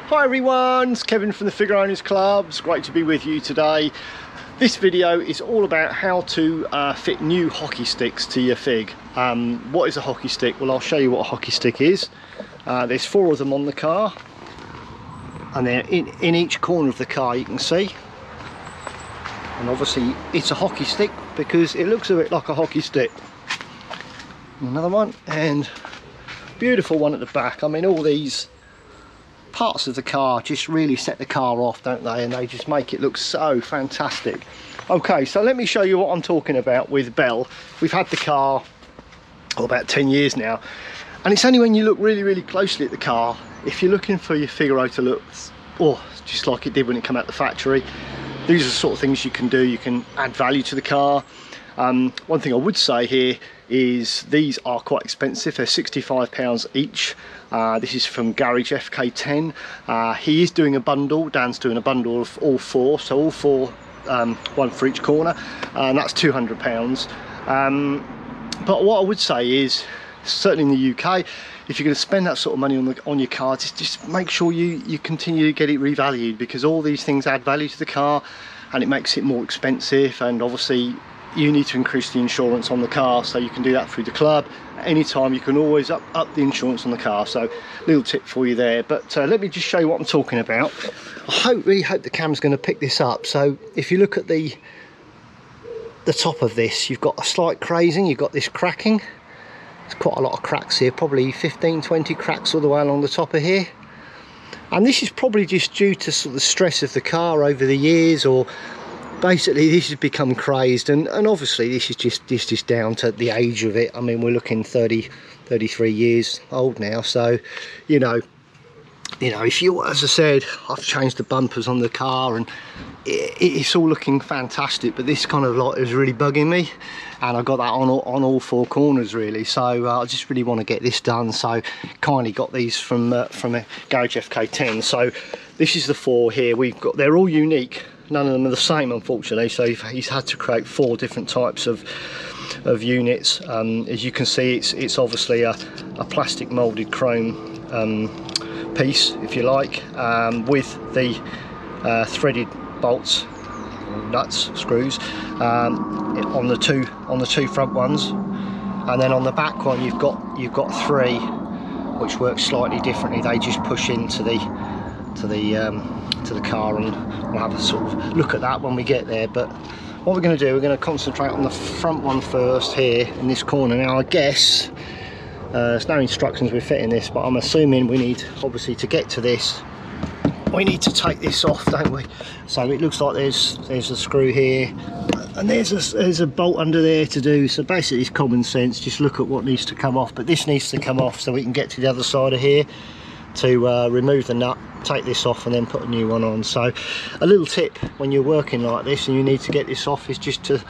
Hi everyone, it's Kevin from the Figure Owners Club. It's great to be with you today. This video is all about how to fit new hockey sticks to your Fig. What is a hockey stick? Well, I'll show you what a hockey stick is. There's 4 of them on the car, and they're in each corner of the car, you can see. And obviously it's a hockey stick because it looks a bit like a hockey stick. Another one, and beautiful one at the back. I mean, all these parts of the car just really set the car off, don't they? And they just make it look so fantastic. Okay, so let me show you what I'm talking about with Bell. We've had the car about 10 years now, and it's only when you look really closely at the car, if you're looking for your Figaro to look just like it did when it came out the factory, these are the sort of things you can do. You can add value to the car. One thing I would say here is these are quite expensive. They're £65 each. This is from Garage FK10. He is doing a bundle. Dan's doing a bundle of all 4, so all 4, one for each corner, and that's £200. But what I would say is, certainly in the UK, if you're going to spend that sort of money on your car, just make sure you continue to get it revalued, because all these things add value to the car and it makes it more expensive. And obviously you need to increase the insurance on the car, so you can do that through the club. Anytime you can always up the insurance on the car. So little tip for you there. But let me just show you what I'm talking about. I really hope the camera's going to pick this up. So if you look at the top of this, you've got a slight crazing, you've got this cracking. There's quite a lot of cracks here, probably 15-20 cracks all the way along the top of here. And this is probably just due to sort of the stress of the car over the years, or basically this has become crazed, and obviously this is just down to the age of it. I mean, we're looking 33 years old now, so you know, if you, as I said, I've changed the bumpers on the car and it's all looking fantastic, but this kind of light is really bugging me, and I got that on all 4 corners really. So I just really want to get this done, so kindly got these from a Garage FK10. So this is the 4 here. They're all unique, none of them are the same, unfortunately, so he's had to create 4 different types of units. As you can see, it's obviously a plastic molded chrome piece, if you like, with the threaded bolts, nuts, screws on the two front ones, and then on the back one you've got 3 which work slightly differently. They just push into the car, and we'll have a sort of look at that when we get there. But what we're going to do, we're going to concentrate on the front one first here in this corner. Now I guess there's no instructions with fitting this, but I'm assuming we need, obviously, to get to this, we need to take this off, don't we? So it looks like there's a screw here, and there's a bolt under there to do. So basically it's common sense, just look at what needs to come off. But this needs to come off so we can get to the other side of here to remove the nut, take this off, and then put a new one on. So a little tip when you're working like this and you need to get this off is just to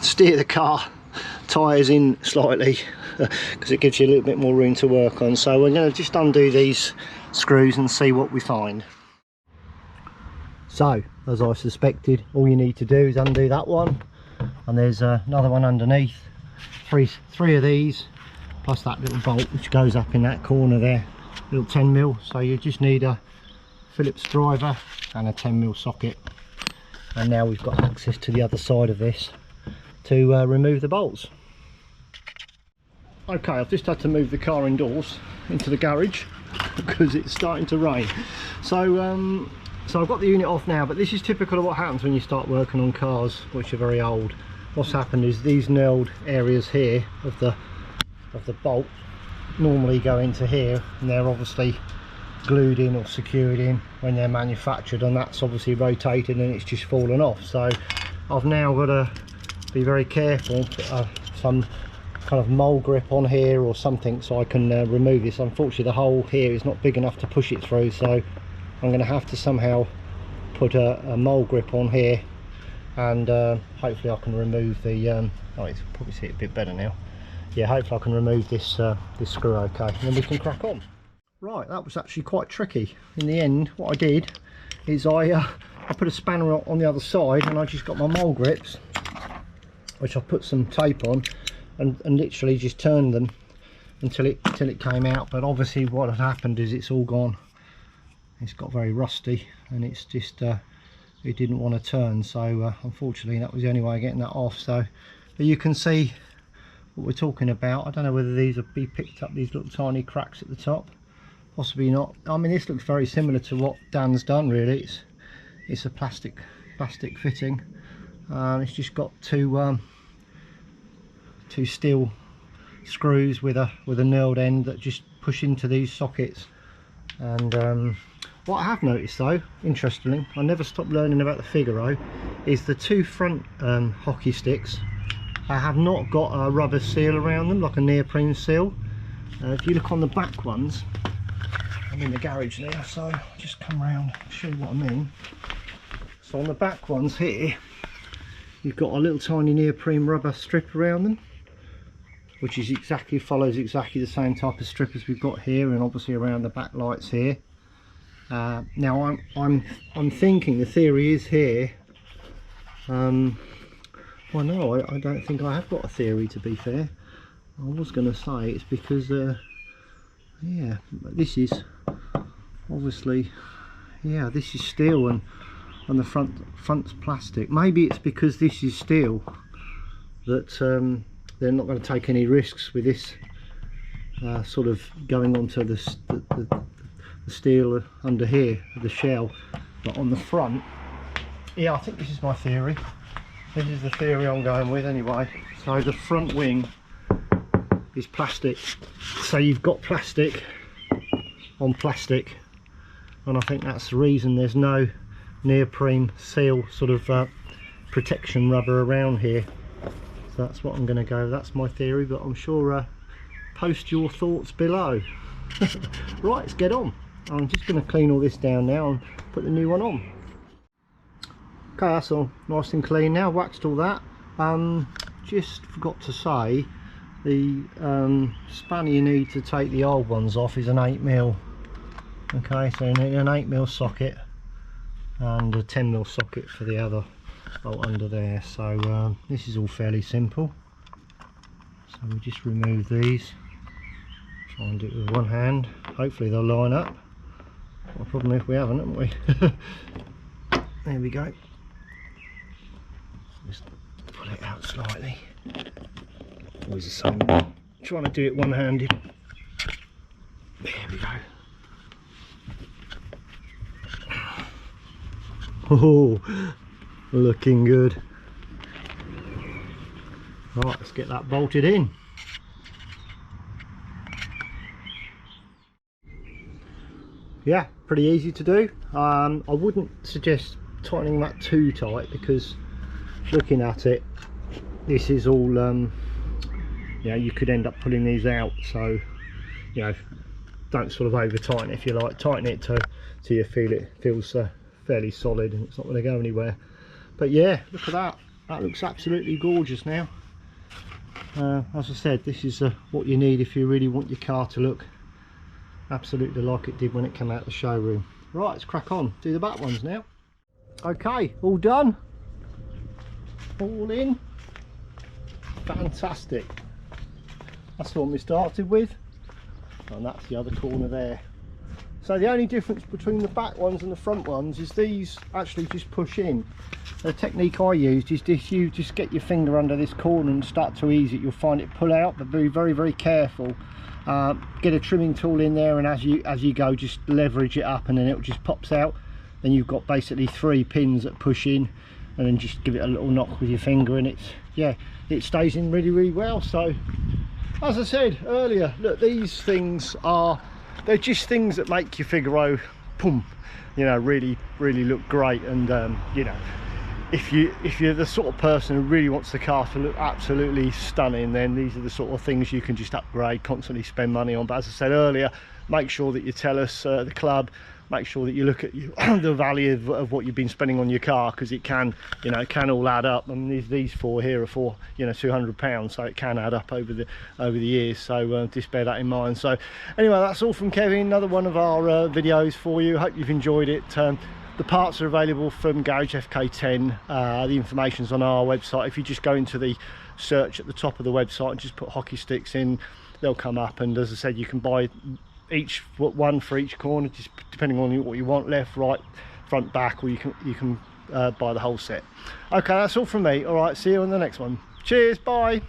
steer the car tyres in slightly, because it gives you a little bit more room to work on. So we're going to just undo these screws and see what we find. So as I suspected, all you need to do is undo that one, and there's another one underneath, three of these, plus that little bolt which goes up in that corner there, little 10mm. So you just need a Phillips driver and a 10mm socket, and now we've got access to the other side of this to remove the bolts. Okay, I've just had to move the car indoors into the garage because it's starting to rain. So I've got the unit off now, but this is typical of what happens when you start working on cars which are very old. What's happened is these nailed areas here of the bolt normally go into here, and they're obviously glued in or secured in when they're manufactured, and that's obviously rotated and it's just fallen off. So I've now got to be very careful, put some kind of mole grip on here or something so I can remove this. Unfortunately the hole here is not big enough to push it through, so I'm going to have to somehow put a mole grip on here, and hopefully I can remove the oh, you can probably see it a bit better now. Yeah, hopefully I can remove this this screw okay, and then we can crack on. Right, that was actually quite tricky. In the end, what I did is I put a spanner on the other side, and I just got my mole grips, which I put some tape on, and literally just turned them until it came out. But obviously what had happened is it's all gone it's got very rusty, and it's just it didn't want to turn, so unfortunately that was the only way of getting that off. So but you can see what we're talking about. I don't know whether these will be picked up, these little tiny cracks at the top, possibly not. I mean, this looks very similar to what Dan's done really. It's a plastic fitting. It's just got two steel screws with a knurled end that just push into these sockets. And what I have noticed though, interestingly, I never stopped learning about the Figaro, is the two front hockey sticks have not got a rubber seal around them, like a neoprene seal. If you look on the back ones, I'm in the garage now, so I'll just come round and show you what I mean. So on the back ones here, you've got a little tiny neoprene rubber strip around them, which is follows exactly the same type of strip as we've got here, and obviously around the back lights here. Now I'm thinking the theory is here. Well, no, I don't think I have got a theory, to be fair. I was going to say it's because yeah, this is obviously, yeah, this is steel and the front's plastic. Maybe it's because this is steel that they're not going to take any risks with this sort of going onto the steel under here, the shell. But on the front, yeah, I think this is my theory. This is the theory I'm going with anyway. So the front wing is plastic, so you've got plastic on plastic, and I think that's the reason there's no neoprene seal sort of protection rubber around here. So that's what I'm going to go, that's my theory, but I'm sure post your thoughts below. Right, let's get on. I'm just going to clean all this down now and put the new one on. Okay, that's all nice and clean now, waxed all that. Just forgot to say, the spanner you need to take the old ones off is an 8mm. Okay, so you need an 8mm socket and a 10mm socket for the other bolt under there. So this is all fairly simple. So we just remove these, try and do it with one hand, hopefully they'll line up. Got a problem if we haven't, haven't we? There we go. Just pull it out slightly. Always the same, trying to do it one-handed. There we go. Oh, looking good. Right, let's get that bolted in. Yeah, pretty easy to do. I wouldn't suggest tightening that too tight, because looking at it, this is all you know, you could end up pulling these out. So you know, don't sort of over tighten it, if you like. Tighten it till you feel it feels fairly solid and it's not going to go anywhere. But yeah, look at that, that looks absolutely gorgeous now. As I said, this is what you need if you really want your car to look absolutely like it did when it came out of the showroom. Right, let's crack on, do the back ones now. Okay, all done, all in, fantastic. That's the one we started with, and that's the other corner there. So the only difference between the back ones and the front ones is these actually just push in. The technique I used is this: you just get your finger under this corner and start to ease it, you'll find it pull out, but be very, very careful. Get a trimming tool in there, and as you go, just leverage it up, and then it just pops out. Then you've got basically 3 pins that push in, and then just give it a little knock with your finger, and it's, yeah, it stays in really, really well. So as I said earlier, look, these things are, they're just things that make your Figaro, boom, you know, really, really look great. And you know, if you're the sort of person who really wants the car to look absolutely stunning, then these are the sort of things you can just upgrade, constantly spend money on. But as I said earlier, make sure that you tell us, the club, make sure that you look at the value of what you've been spending on your car, because it can, you know, it can all add up. I mean, these 4 here are for, you know, £200, so it can add up over the years. So just bear that in mind. So anyway, that's all from Kevin, another one of our videos for you. Hope you've enjoyed it. The parts are available from Garage FK10. The information's on our website. If you just go into the search at the top of the website and just put hockey sticks in, they'll come up. And as I said, you can buy each one for each corner, just depending on what you want, left, right, front, back, or you can buy the whole set. Okay, that's all from me. All right, see you on the next one. Cheers, bye.